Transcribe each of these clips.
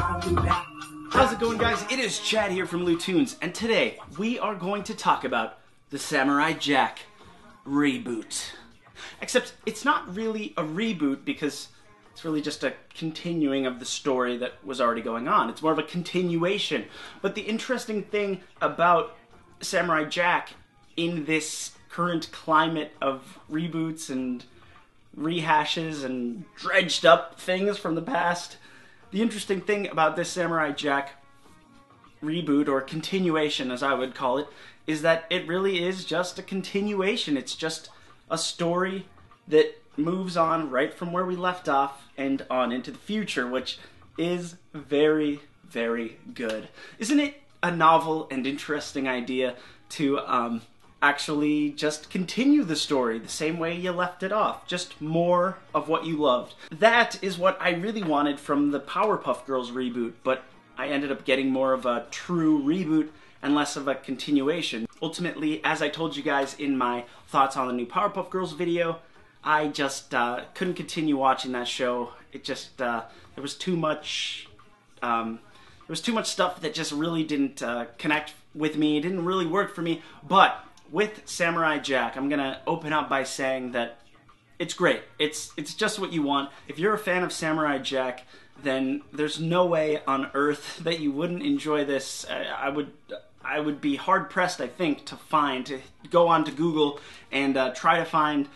How's it going, guys? It is Chad here from Lutoons, and today we are going to talk about the Samurai Jack reboot. Except it's not really a reboot because it's really just a continuing of the story that was already going on. It's more of a continuation. But the interesting thing about Samurai Jack in this current climate of reboots and rehashes and dredged up things from the past, the interesting thing about this Samurai Jack reboot, or continuation as I would call it, is that it really is just a continuation. It's just a story that moves on right from where we left off and on into the future, which is very, very good. Isn't it a novel and interesting idea to actually just continue the story the same way you left it off, just more of what you loved? That is what I really wanted from the Powerpuff Girls reboot, but I ended up getting more of a true reboot and less of a continuation. Ultimately, as I told you guys in my thoughts on the new Powerpuff Girls video, I just couldn't continue watching that show. It just, there was too much stuff that just really didn't connect with me. It didn't really work for me. But with Samurai Jack, I'm gonna open up by saying that it's great. It's just what you want. If you're a fan of Samurai Jack, then there's no way on earth that you wouldn't enjoy this. I would be hard pressed, I think, to go onto Google and try to find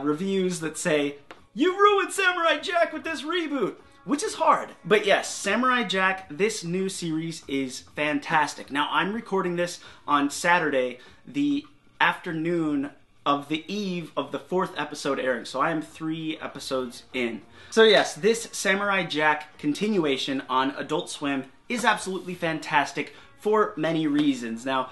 reviews that say, "You ruined Samurai Jack with this reboot," which is hard. But yes, Samurai Jack, this new series is fantastic. Now, I'm recording this on Saturday, the afternoon of the eve of the 4th episode airing, so I am 3 episodes in. So yes, this Samurai Jack continuation on Adult Swim is absolutely fantastic for many reasons. Now,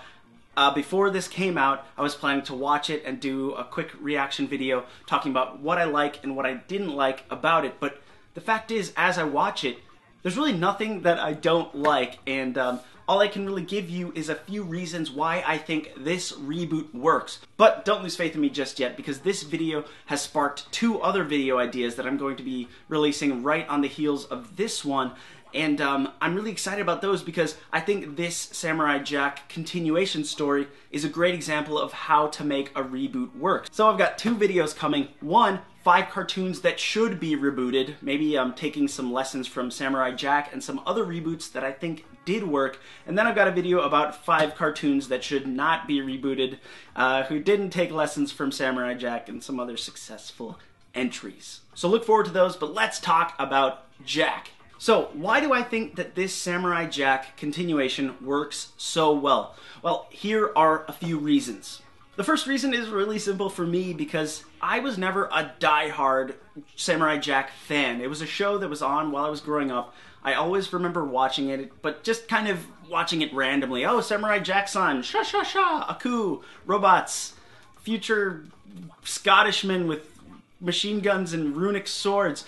before this came out, I was planning to watch it and do a quick reaction video talking about what I like and what I didn't like about it, but the fact is, as I watch it, there's really nothing that I don't like, and all I can really give you is a few reasons why I think this reboot works. But don't lose faith in me just yet, because this video has sparked 2 other video ideas that I'm going to be releasing right on the heels of this one. And I'm really excited about those because I think this Samurai Jack continuation story is a great example of how to make a reboot work. So I've got 2 videos coming. One, 5 cartoons that should be rebooted. Maybe I'm taking some lessons from Samurai Jack and some other reboots that I think did work. And then I've got a video about 5 cartoons that should not be rebooted, who didn't take lessons from Samurai Jack and some other successful entries. So look forward to those, but let's talk about Jack. So, why do I think that this Samurai Jack continuation works so well? Well, here are a few reasons. The first reason is really simple for me because I was never a die-hard Samurai Jack fan. It was a show that was on while I was growing up. I always remember watching it, but just kind of watching it randomly. Oh, Samurai Jack's on, sha-sha-sha, Aku, robots, future Scottishmen with machine guns and runic swords.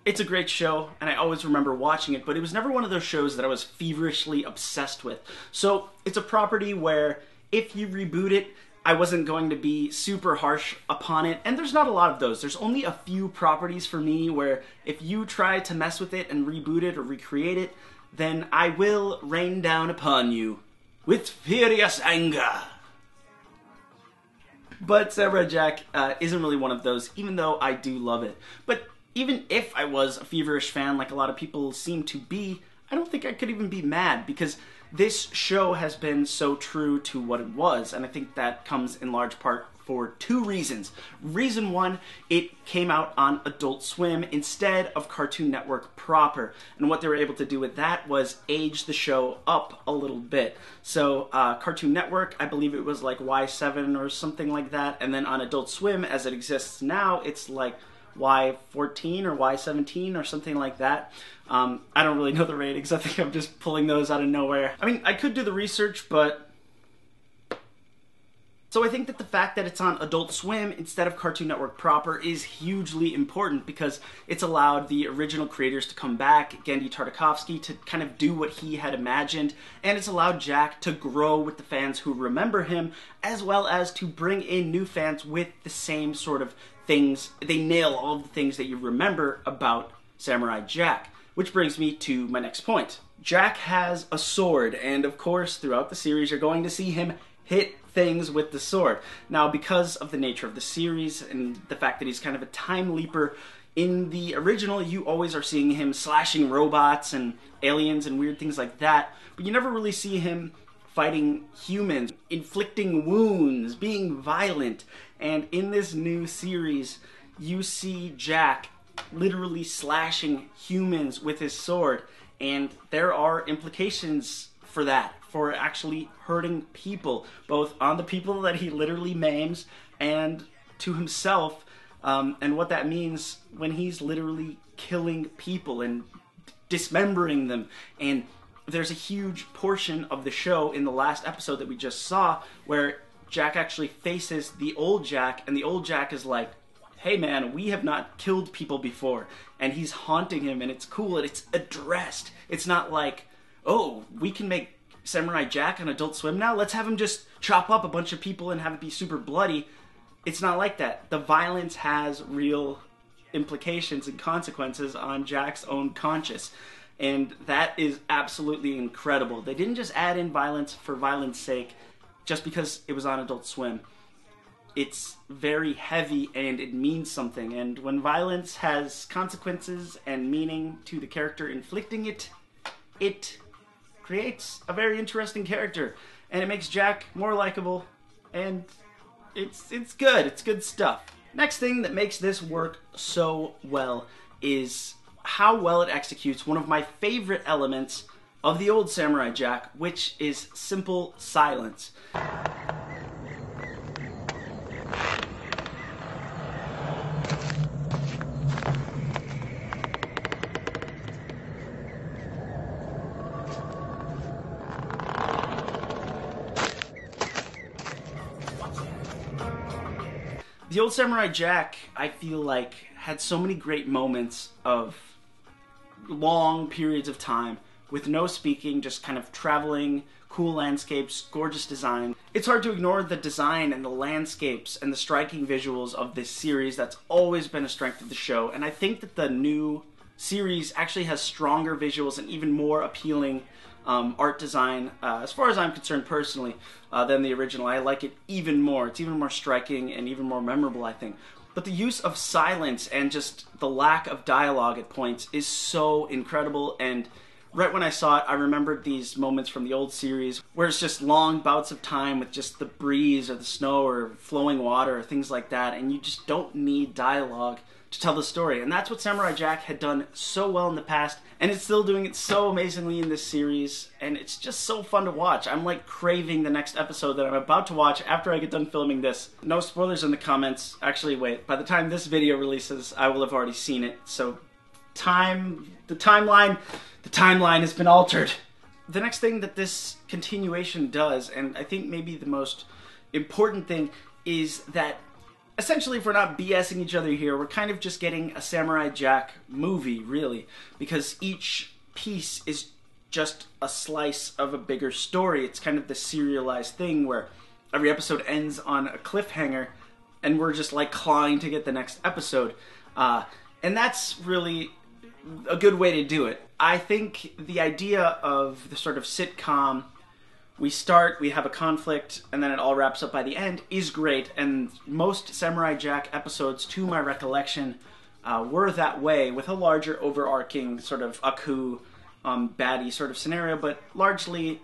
It's a great show, and I always remember watching it, but it was never one of those shows that I was feverishly obsessed with. So it's a property where if you reboot it, I wasn't going to be super harsh upon it, and there's not a lot of those. There's only a few properties for me where if you try to mess with it and reboot it or recreate it, then I will rain down upon you with furious anger. But Samurai Jack isn't really one of those, even though I do love it. But even if I was a feverish fan like a lot of people seem to be, I don't think I could even be mad because this show has been so true to what it was, and I think that comes in large part for 2 reasons. Reason 1, it came out on Adult Swim instead of Cartoon Network proper, and what they were able to do with that was age the show up a little bit. So Cartoon Network, I believe it was like Y7 or something like that, and then on Adult Swim as it exists now, it's like Y14 or Y17 or something like that. I don't really know the ratings. I think I'm just pulling those out of nowhere. I mean, I could do the research, but... So I think that the fact that it's on Adult Swim instead of Cartoon Network proper is hugely important because it's allowed the original creators to come back, Genndy Tartakovsky, to kind of do what he had imagined, and it's allowed Jack to grow with the fans who remember him, as well as to bring in new fans with the same sort of things. They nail all of the things that you remember about Samurai Jack, Which brings me to my next point. Jack has a sword, and of course, throughout the series, you're going to see him hit things with the sword. Now, because of the nature of the series and the fact that he's kind of a time leaper, in the original, you always are seeing him slashing robots and aliens and weird things like that, but you never really see him fighting humans, inflicting wounds, being violent. And in this new series, you see Jack literally slashing humans with his sword, and there are implications for that, for actually hurting people, both on the people that he literally maims and to himself, and what that means when he's literally killing people and dismembering them. And there's a huge portion of the show in the last episode that we just saw where Jack actually faces the old Jack, and the old Jack is like, hey man, we have not killed people before. And he's haunting him, and it's cool, and it's addressed. It's not like, oh, we can make Samurai Jack on Adult Swim now? Let's have him just chop up a bunch of people and have it be super bloody. It's not like that. The violence has real implications and consequences on Jack's own conscience. And that is absolutely incredible. They didn't just add in violence for violence sake just because it was on Adult Swim. It's very heavy and it means something. And when violence has consequences and meaning to the character inflicting it, it creates a very interesting character. And it makes Jack more likable, and it's good. It's good stuff. Next thing that makes this work so well is how well it executes one of my favorite elements of the old Samurai Jack, which is simple silence. The old Samurai Jack, I feel like, had so many great moments of long periods of time with no speaking, just kind of traveling, cool landscapes, gorgeous design. It's hard to ignore the design and the landscapes and the striking visuals of this series. That's always been a strength of the show, and I think that the new series actually has stronger visuals and even more appealing art design, as far as I'm concerned personally, than the original. I like it even more. It's even more striking and even more memorable, I think. But the use of silence and just the lack of dialogue at points is so incredible, and right when I saw it, I remembered these moments from the old series where it's just long bouts of time with just the breeze or the snow or flowing water or things like that, and you just don't need dialogue to tell the story. And that's what Samurai Jack had done so well in the past, and it's still doing it so amazingly in this series, and it's just so fun to watch. I'm like craving the next episode that I'm about to watch after I get done filming this. No spoilers in the comments. Actually, wait, by the time this video releases, I will have already seen it, so the timeline has been altered. The next thing that this continuation does, and I think maybe the most important thing, is that essentially, if we're not BSing each other here, we're kind of just getting a Samurai Jack movie, really, because each piece is just a slice of a bigger story. It's kind of the serialized thing where every episode ends on a cliffhanger, and we're just like clawing to get the next episode. And that's really a good way to do it. I think the idea of the sort of sitcom, we start, we have a conflict, and then it all wraps up by the end, is great. And most Samurai Jack episodes, to my recollection, were that way, with a larger overarching sort of Aku baddie sort of scenario, but largely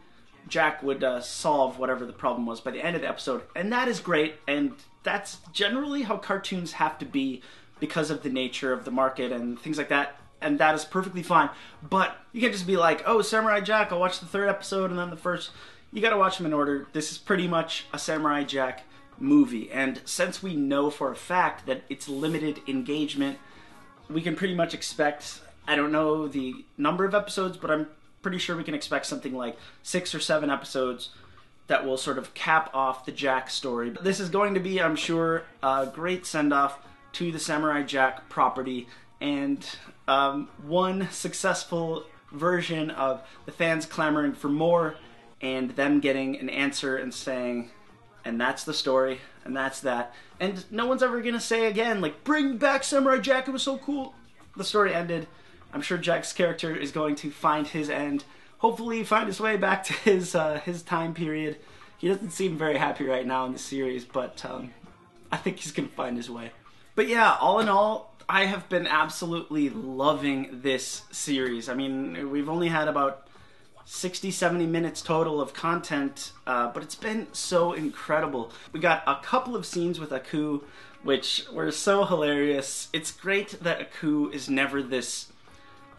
Jack would solve whatever the problem was by the end of the episode. And that is great, and that's generally how cartoons have to be because of the nature of the market and things like that. And that is perfectly fine. But you can't just be like, oh, Samurai Jack, I'll watch the third episode and then the first. You gotta watch them in order. This is pretty much a Samurai Jack movie. And since we know for a fact that it's limited engagement, we can pretty much expect, I don't know the number of episodes, but I'm pretty sure we can expect something like 6 or 7 episodes that will sort of cap off the Jack story. But this is going to be, I'm sure, a great send-off to the Samurai Jack property, and one successful version of the fans clamoring for more, and them getting an answer and saying, and that's the story, and that's that. And no one's ever gonna say again, like, bring back Samurai Jack, it was so cool. The story ended. I'm sure Jack's character is going to find his end, hopefully find his way back to his time period. He doesn't seem very happy right now in the series, but I think he's going to find his way. But yeah, all in all, I have been absolutely loving this series. I mean, we've only had about 60-70 minutes total of content, but it's been so incredible. We got a couple of scenes with Aku, which were so hilarious. It's great that Aku is never this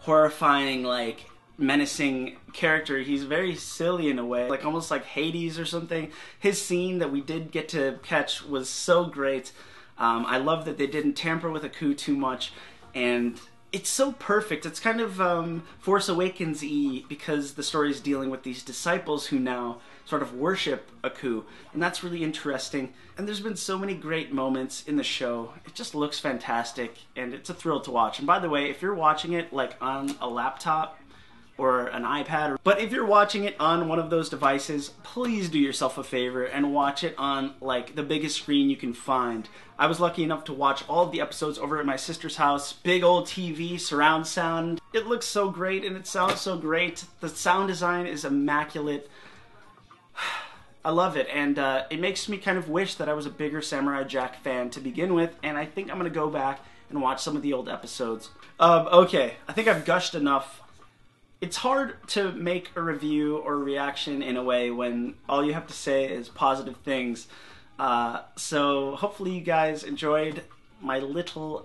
horrifying, like, menacing character. He's very silly in a way, like almost like Hades or something. His scene that we did get to catch was so great. I love that they didn't tamper with Aku too much, and it's so perfect. It's kind of Force Awakens-y, because the story is dealing with these disciples who now sort of worship Aku, and that's really interesting. And there's been so many great moments in the show. It just looks fantastic, and it's a thrill to watch. And by the way, if you're watching it like on a laptop or an iPad, but if you're watching it on one of those devices, please do yourself a favor and watch it on like the biggest screen you can find. I was lucky enough to watch all of the episodes over at my sister's house. Big old TV, surround sound. It looks so great and it sounds so great. The sound design is immaculate. I love it, and it makes me kind of wish that I was a bigger Samurai Jack fan to begin with, and I think I'm gonna go back and watch some of the old episodes. Okay, I think I've gushed enough. It's hard to make a review or a reaction in a way when all you have to say is positive things. So hopefully you guys enjoyed my little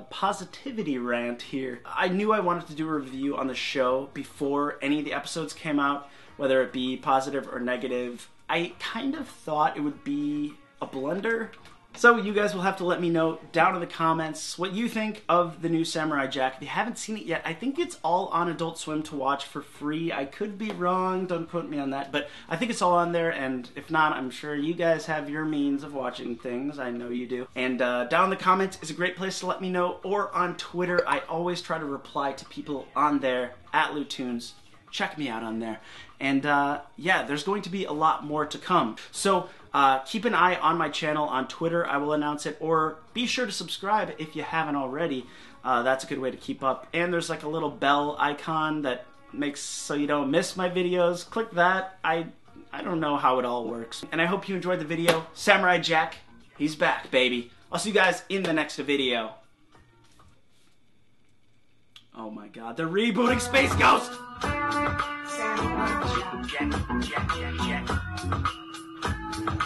positivity rant here. I knew I wanted to do a review on the show before any of the episodes came out, whether it be positive or negative. I kind of thought it would be a blunder. So you guys will have to let me know down in the comments what you think of the new Samurai Jack. If you haven't seen it yet, I think it's all on Adult Swim to watch for free. I could be wrong, don't quote me on that, but I think it's all on there, and if not, I'm sure you guys have your means of watching things. I know you do. And down in the comments is a great place to let me know, or on Twitter. I always try to reply to people on there, @LuTunes. Check me out on there. And yeah, there's going to be a lot more to come. So keep an eye on my channel on Twitter. I will announce it, or be sure to subscribe if you haven't already. That's a good way to keep up. And there's like a little bell icon that makes so you don't miss my videos. Click that. I don't know how it all works. And I hope you enjoyed the video. Samurai Jack, he's back, baby. I'll see you guys in the next video. Oh my god, they're rebooting Space Ghost! Jack.